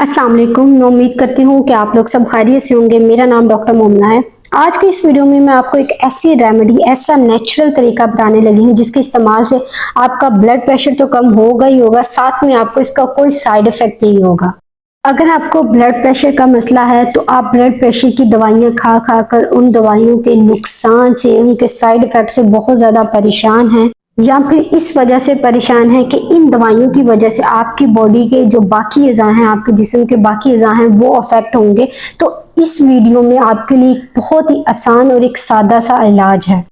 अस्सलाम वालेकुम। मैं उम्मीद करती हूँ कि आप लोग सब खैरियत से होंगे। मेरा नाम डॉक्टर मोमना है। आज के इस वीडियो में मैं आपको एक ऐसी रेमेडी, ऐसा नेचुरल तरीका बताने लगी हूँ जिसके इस्तेमाल से आपका ब्लड प्रेशर तो कम होगा ही होगा, साथ में आपको इसका कोई साइड इफेक्ट नहीं होगा। अगर आपको ब्लड प्रेशर का मसला है तो आप ब्लड प्रेशर की दवाइयाँ खा खा कर उन दवाइयों के नुकसान से, उनके साइड इफेक्ट से बहुत ज़्यादा परेशान हैं, या फिर इस वजह से परेशान है कि इन दवाइयों की वजह से आपकी बॉडी के जो बाकी अज़ा हैं, आपके जिस्म के बाकी अज़ा हैं, वो अफेक्ट होंगे। तो इस वीडियो में आपके लिए एक बहुत ही आसान और एक सादा सा इलाज है।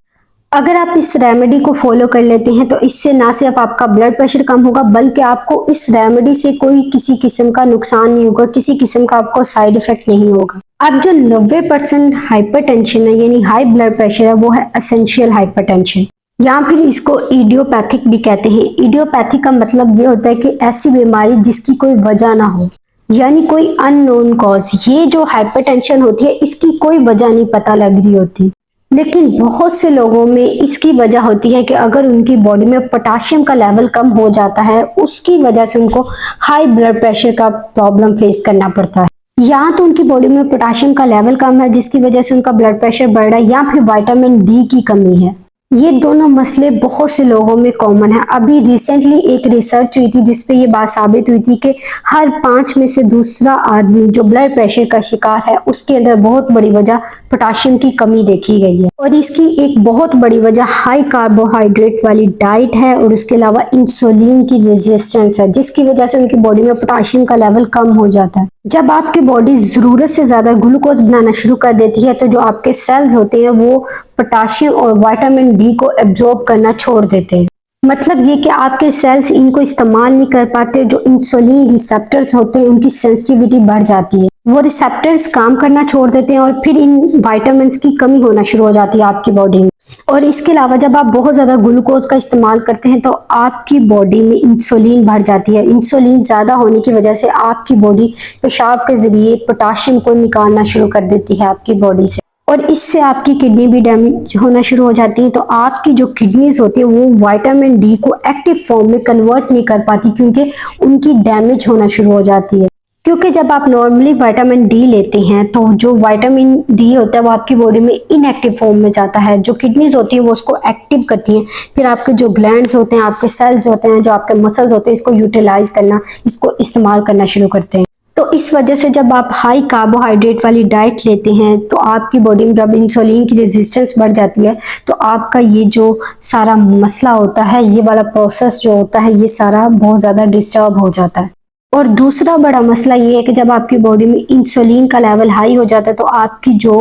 अगर आप इस रेमेडी को फॉलो कर लेते हैं तो इससे ना सिर्फ आपका ब्लड प्रेशर कम होगा, बल्कि आपको इस रेमेडी से कोई किसी किस्म का नुकसान नहीं होगा, किसी किस्म का आपको साइड इफेक्ट नहीं होगा। अब जो 90% हाइपरटेंशन है, यानी हाई ब्लड प्रेशर है, वो है एसेंशियल हाइपरटेंशन, या फिर इसको इडियोपैथिक भी कहते हैं। इडियोपैथिक का मतलब ये होता है कि ऐसी बीमारी जिसकी कोई वजह ना हो, यानी कोई अननोन कॉज। ये जो हाइपरटेंशन होती है इसकी कोई वजह नहीं पता लग रही होती, लेकिन बहुत से लोगों में इसकी वजह होती है कि अगर उनकी बॉडी में पोटाशियम का लेवल कम हो जाता है, उसकी वजह से उनको हाई ब्लड प्रेशर का प्रॉब्लम फेस करना पड़ता है। या तो उनकी बॉडी में पोटाशियम का लेवल कम है जिसकी वजह से उनका ब्लड प्रेशर बढ़ रहा है, या फिर विटामिन डी की कमी है। ये दोनों मसले बहुत से लोगों में कॉमन है। अभी रिसेंटली एक रिसर्च हुई थी जिसपे ये बात साबित हुई थी कि हर 5 में से दूसरा आदमी जो ब्लड प्रेशर का शिकार है, उसके अंदर बहुत बड़ी वजह पोटाशियम की कमी देखी गई है। और इसकी एक बहुत बड़ी वजह हाई कार्बोहाइड्रेट वाली डाइट है, और उसके अलावा इंसुलिन की रेजिस्टेंस है, जिसकी वजह से उनकी बॉडी में पोटाशियम का लेवल कम हो जाता है। जब आपकी बॉडी जरूरत से ज्यादा ग्लूकोज बनाना शुरू कर देती है तो जो आपके सेल्स होते हैं वो पोटाशियम और विटामिन डी को एब्जॉर्ब करना छोड़ देते हैं। मतलब ये कि आपके सेल्स इनको इस्तेमाल नहीं कर पाते। जो इंसुलिन रिसेप्टर्स होते हैं उनकी सेंसिटिविटी बढ़ जाती है, वो रिसेप्टर्स काम करना छोड़ देते हैं, और फिर इन विटामिन्स की कमी होना शुरू हो जाती है आपकी बॉडी में। और इसके अलावा जब आप बहुत ज़्यादा ग्लूकोज का इस्तेमाल करते हैं तो आपकी बॉडी में इंसुलिन बढ़ जाती है। इंसुलिन ज़्यादा होने की वजह से आपकी बॉडी पेशाब के ज़रिए पोटाशियम को निकालना शुरू कर देती है आपकी बॉडी से, और इससे आपकी किडनी भी डैमेज होना शुरू हो जाती है। तो आपकी जो किडनीज होती है वो विटामिन डी को एक्टिव फॉर्म में कन्वर्ट नहीं कर पाती, क्योंकि उनकी डैमेज होना शुरू हो जाती है। क्योंकि जब आप नॉर्मली विटामिन डी लेते हैं तो जो विटामिन डी होता है वो आपकी बॉडी में इनएक्टिव फॉर्म में जाता है। जो किडनीज होती है वो उसको एक्टिव करती हैं, फिर आपके जो ग्लैंड्स होते हैं, आपके सेल्स होते हैं, जो आपके मसल्स होते हैं, इसको यूटिलाइज करना, इसको इस्तेमाल करना शुरू करते हैं। तो इस वजह से जब आप हाई कार्बोहाइड्रेट वाली डाइट लेते हैं तो आपकी बॉडी में जब इंसुलिन की रेजिस्टेंस बढ़ जाती है तो आपका ये जो सारा मसला होता है, ये वाला प्रोसेस जो होता है, ये सारा बहुत ज़्यादा डिस्टर्ब हो जाता है। और दूसरा बड़ा मसला ये है कि जब आपकी बॉडी में इंसुलिन का लेवल हाई हो जाता है तो आपकी जो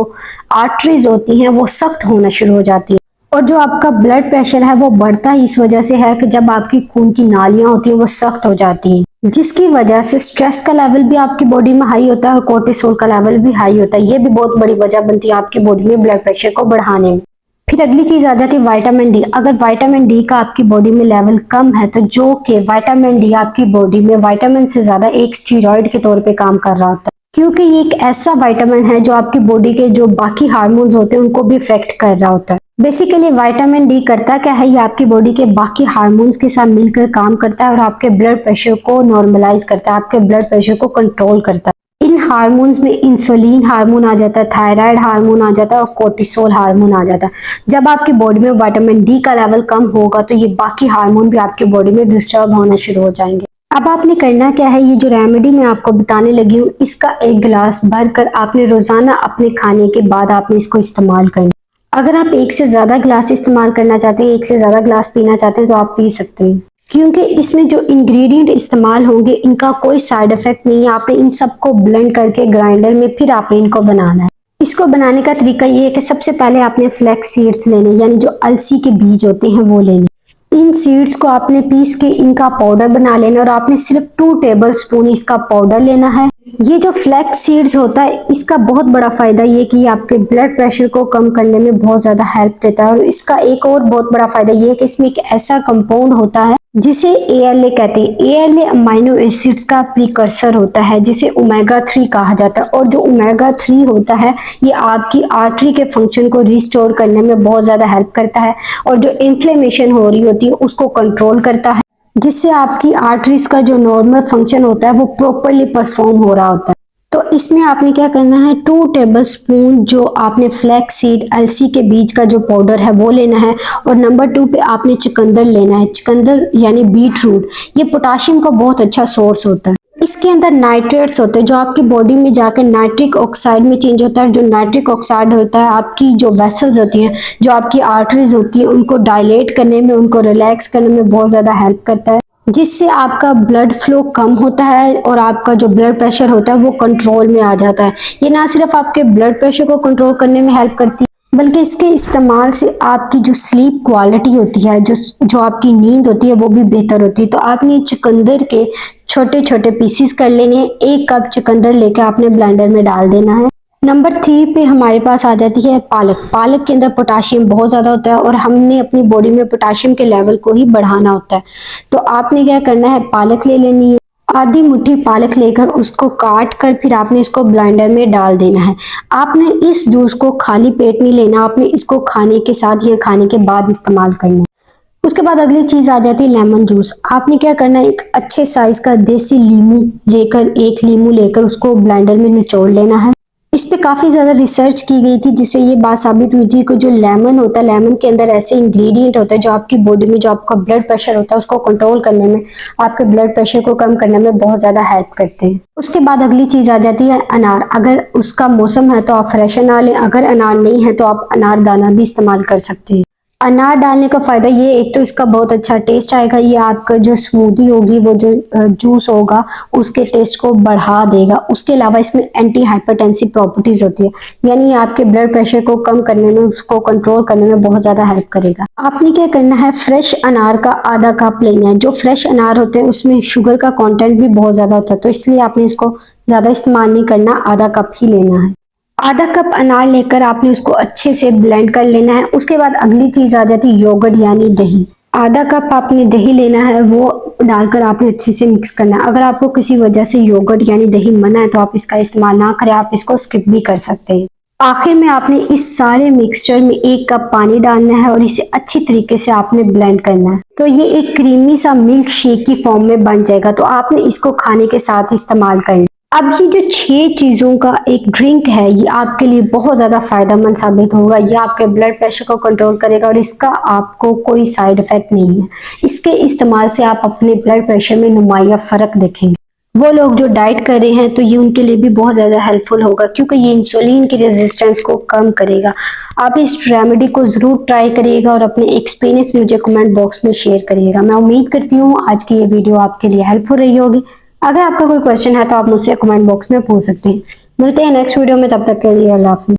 आर्टरीज होती हैं वो सख्त होना शुरू हो जाती है, और जो आपका ब्लड प्रेशर है वो बढ़ता ही इस वजह से है कि जब आपकी खून की नालियां होती हैं वो सख्त हो जाती हैं, जिसकी वजह से स्ट्रेस का लेवल भी आपकी बॉडी में हाई होता है और कोर्टिसोल का लेवल भी हाई होता है। ये भी बहुत बड़ी वजह बनती है आपकी बॉडी में ब्लड प्रेशर को बढ़ाने में। फिर अगली चीज आ जाती है विटामिन डी। अगर विटामिन डी का आपकी बॉडी में लेवल कम है तो जो कि विटामिन डी आपकी बॉडी में विटामिन से ज्यादा एक स्टीरॉयड के तौर पे काम कर रहा होता है, क्योंकि ये एक ऐसा विटामिन है जो आपकी बॉडी के जो बाकी हार्मोन्स होते हैं उनको भी इफेक्ट कर रहा होता है। बेसिकली विटामिन डी करता क्या है, ये आपकी बॉडी के बाकी हार्मोन्स के साथ मिलकर काम करता है और आपके ब्लड प्रेशर को नॉर्मलाइज करता है, आपके ब्लड प्रेशर को कंट्रोल करता है। इन हार्मोन्स में इंसुलिन हार्मोन आ जाता है, थायराइड हार्मोन आ जाता है और कोर्टिसोल हार्मोन आ जाता है। जब आपकी बॉडी में विटामिन डी का लेवल कम होगा तो ये बाकी हार्मोन भी आपकी बॉडी में डिस्टर्ब होना शुरू हो जाएंगे। अब आपने करना क्या है, ये जो रेमेडी मैं आपको बताने लगी हूँ इसका एक गिलास भरकर आपने रोजाना अपने खाने के बाद आपने इसको इस्तेमाल करना। अगर आप एक से ज्यादा गिलास इस्तेमाल करना चाहते हैं, एक से ज्यादा गिलास पीना चाहते हैं तो आप पी सकते हैं, क्योंकि इसमें जो इंग्रेडिएंट इस्तेमाल होंगे इनका कोई साइड इफेक्ट नहीं है। आपने इन सबको ब्लेंड करके ग्राइंडर में फिर आपने इनको बनाना है। इसको बनाने का तरीका ये है कि सबसे पहले आपने फ्लैक्स सीड्स लेने, यानी जो अलसी के बीज होते हैं वो लेने। इन सीड्स को आपने पीस के इनका पाउडर बना लेना, और आपने सिर्फ 2 टेबल स्पून इसका पाउडर लेना है। ये जो फ्लैक्स सीड्स होता है इसका बहुत बड़ा फायदा ये कि आपके ब्लड प्रेशर को कम करने में बहुत ज्यादा हेल्प देता है, और इसका एक और बहुत बड़ा फायदा ये है कि इसमें एक ऐसा कंपाउंड होता है जिसे ALA कहते हैं। ALA अमाइनो एसिड्स का प्रीकर्सर होता है जिसे ओमेगा 3 कहा जाता है, और जो ओमेगा 3 होता है ये आपकी आर्टरी के फंक्शन को रिस्टोर करने में बहुत ज्यादा हेल्प करता है, और जो इन्फ्लेमेशन हो रही होती है उसको कंट्रोल करता है। जिससे आपकी आर्टरीज का जो नॉर्मल फंक्शन होता है वो प्रॉपरली परफॉर्म हो रहा होता है। तो इसमें आपने क्या करना है, 2 टेबलस्पून जो आपने फ्लैक्स सीड अलसी के बीज का जो पाउडर है वो लेना है। और नंबर 2 पे आपने चुकंदर लेना है। चुकंदर यानी बीट रूट, ये पोटाशियम का बहुत अच्छा सोर्स होता है। इसके अंदर नाइट्रेट्स होते हैं जो आपकी बॉडी में जाकर नाइट्रिक ऑक्साइड में चेंज होता है। जो नाइट्रिक ऑक्साइड होता है आपकी जो वेसल्स होती हैं, जो आपकी आर्टरीज होती है, उनको डायलेट करने में, उनको रिलैक्स करने में बहुत ज़्यादा हेल्प करता है, जिससे आपका ब्लड फ्लो कम होता है और आपका जो ब्लड प्रेशर होता है वो कंट्रोल में आ जाता है। ये ना सिर्फ आपके ब्लड प्रेशर को कंट्रोल करने में हेल्प करती है, बल्कि इसके इस्तेमाल से आपकी जो स्लीप क्वालिटी होती है, जो जो आपकी नींद होती है वो भी बेहतर होती है। तो आपने चुकंदर के छोटे छोटे पीसीस कर लेने हैं। 1 कप चुकंदर लेकर आपने ब्लेंडर में डाल देना है। नंबर 3 पे हमारे पास आ जाती है पालक। पालक के अंदर पोटाशियम बहुत ज़्यादा होता है और हमने अपनी बॉडी में पोटाशियम के लेवल को ही बढ़ाना होता है। तो आपने क्या करना है, पालक ले लेनी है। आधी मुट्ठी पालक लेकर उसको काट कर फिर आपने इसको ब्लेंडर में डाल देना है। आपने इस जूस को खाली पेट नहीं लेना, आपने इसको खाने के साथ या खाने के बाद इस्तेमाल करना है। उसके बाद अगली चीज आ जाती है लेमन जूस। आपने क्या करना है, एक अच्छे साइज का देसी लीमू लेकर, 1 लीमू लेकर उसको ब्लेंडर में निचोड़ लेना है। इस पे काफी ज्यादा रिसर्च की गई थी जिससे ये बात साबित हुई थी कि जो लेमन होता है, लेमन के अंदर ऐसे इंग्रेडिएंट होते हैं जो आपकी बॉडी में जो आपका ब्लड प्रेशर होता है उसको कंट्रोल करने में, आपके ब्लड प्रेशर को कम करने में बहुत ज्यादा हेल्प करते हैं। उसके बाद अगली चीज आ जाती है अनार। अगर उसका मौसम है तो आप फ्रेश अनार लें, अगर अनार नहीं है तो आप अनार दाना भी इस्तेमाल कर सकते हैं। अनार डालने का फायदा ये, एक तो इसका बहुत अच्छा टेस्ट आएगा, ये आपका जो स्मूदी होगी, वो जो जूस होगा उसके टेस्ट को बढ़ा देगा। उसके अलावा इसमें एंटी हाइपरटेंसिव प्रॉपर्टीज होती है, यानी ये आपके ब्लड प्रेशर को कम करने में, उसको कंट्रोल करने में बहुत ज्यादा हेल्प करेगा। आपने क्या करना है, फ्रेश अनार का आधा कप लेना है। जो फ्रेश अनार होते हैं उसमें शुगर का कंटेंट भी बहुत ज्यादा होता है, तो इसलिए आपने इसको ज्यादा इस्तेमाल नहीं करना, आधा कप ही लेना है। आधा कप अनार लेकर आपने उसको अच्छे से ब्लेंड कर लेना है। उसके बाद अगली चीज आ जाती है योगर्ट यानी दही। आधा कप आपने दही लेना है, वो डालकर आपने अच्छे से मिक्स करना है। अगर आपको किसी वजह से योगर्ट यानी दही मना है तो आप इसका इस्तेमाल ना करें, आप इसको स्किप भी कर सकते हैं। आखिर में आपने इस सारे मिक्सचर में 1 कप पानी डालना है और इसे अच्छी तरीके से आपने ब्लेंड करना है। तो ये एक क्रीमी सा मिल्क शेक की फॉर्म में बन जाएगा। तो आपने इसको खाने के साथ इस्तेमाल करना है। अब ये जो 6 चीजों का एक ड्रिंक है, ये आपके लिए बहुत ज्यादा फायदेमंद साबित होगा। ये आपके ब्लड प्रेशर को कंट्रोल करेगा और इसका आपको कोई साइड इफेक्ट नहीं है। इसके इस्तेमाल से आप अपने ब्लड प्रेशर में नुमाया फर्क देखेंगे। वो लोग जो डाइट कर रहे हैं तो ये उनके लिए भी बहुत ज्यादा हेल्पफुल होगा, क्योंकि ये इंसुलिन की रेजिस्टेंस को कम करेगा। आप इस रेमेडी को जरूर ट्राई करिएगा और अपने एक्सपीरियंस मुझे कमेंट बॉक्स में शेयर करिएगा। मैं उम्मीद करती हूँ आज की ये वीडियो आपके लिए हेल्पफुल रही होगी। अगर आपका कोई क्वेश्चन है तो आप मुझसे कमेंट बॉक्स में पूछ सकते हैं। मिलते हैं नेक्स्ट वीडियो में, तब तक के लिए अल्लाह हाफिज़।